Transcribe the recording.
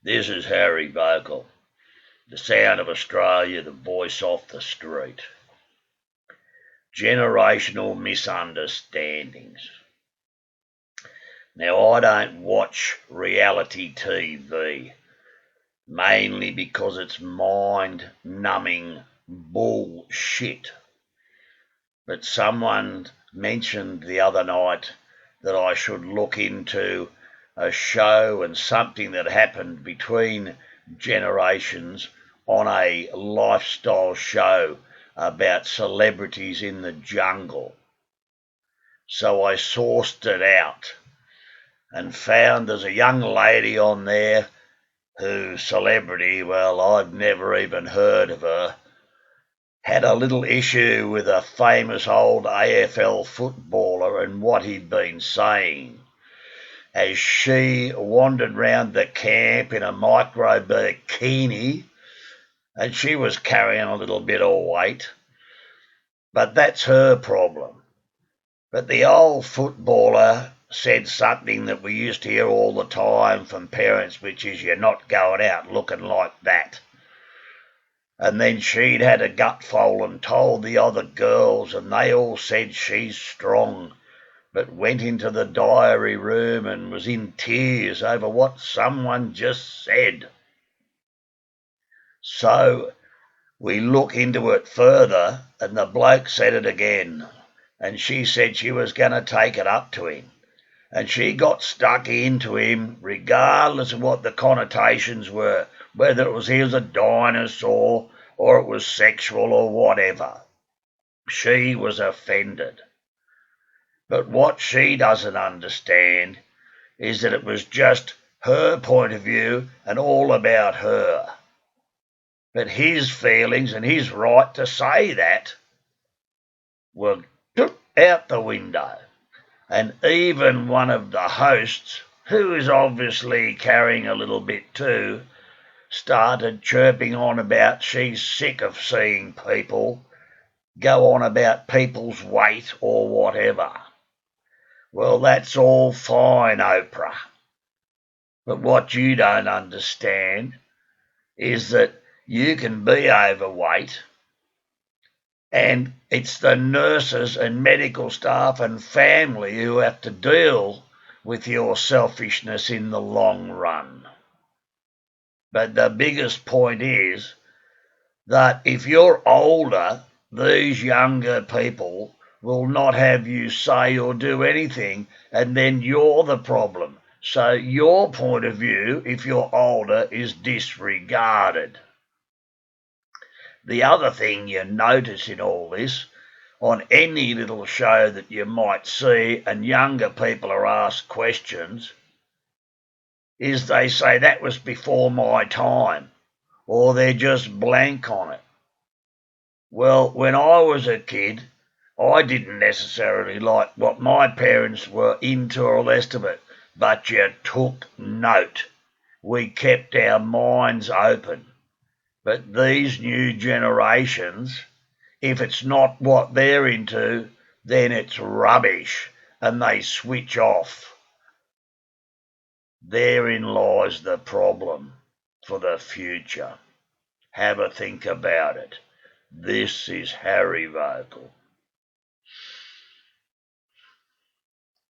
This is Harry Vocal, the sound of Australia, the voice off the street. Generational misunderstandings. Now, I don't watch reality TV, mainly because it's mind-numbing bullshit. But someone mentioned the other night that I should look into a show and something that happened between generations on a lifestyle show about celebrities in the jungle. So I sourced it out and found there's a young lady on there whose celebrity, well, I've never even heard of her, had a little issue with a famous old AFL footballer and what he'd been saying, as she wandered round the camp in a micro bikini, and she was carrying a little bit of weight. But that's her problem. But the old footballer said something that we used to hear all the time from parents, which is you're not going out looking like that. And then she'd had a gutful and told the other girls, and they all said she's strong, but went into the diary room and was in tears over what someone just said. So we look into it further, and the bloke said it again, and she said she was going to take it up to him. And she got stuck into him regardless of what the connotations were, whether it was he was a dinosaur or it was sexual or whatever. She was offended. But what she doesn't understand is that it was just her point of view and all about her. But his feelings and his right to say that were out the window. And even one of the hosts, who is obviously carrying a little bit too, started chirping on about she's sick of seeing people go on about people's weight or whatever. Well, that's all fine, Oprah. But what you don't understand is that you can be overweight, and it's the nurses and medical staff and family who have to deal with your selfishness in the long run. But the biggest point is that if you're older, these younger people will not have you say or do anything, and then you're the problem. So your point of view, if you're older, is disregarded. The other thing you notice in all this, on any little show that you might see and younger people are asked questions, is they say that was before my time, or they're just blank on it. Well, when I was a kid, I didn't necessarily like what my parents were into or the rest of it, but you took note. We kept our minds open. But these new generations, if it's not what they're into, then it's rubbish and they switch off. Therein lies the problem for the future. Have a think about it. This is Harry Vocal.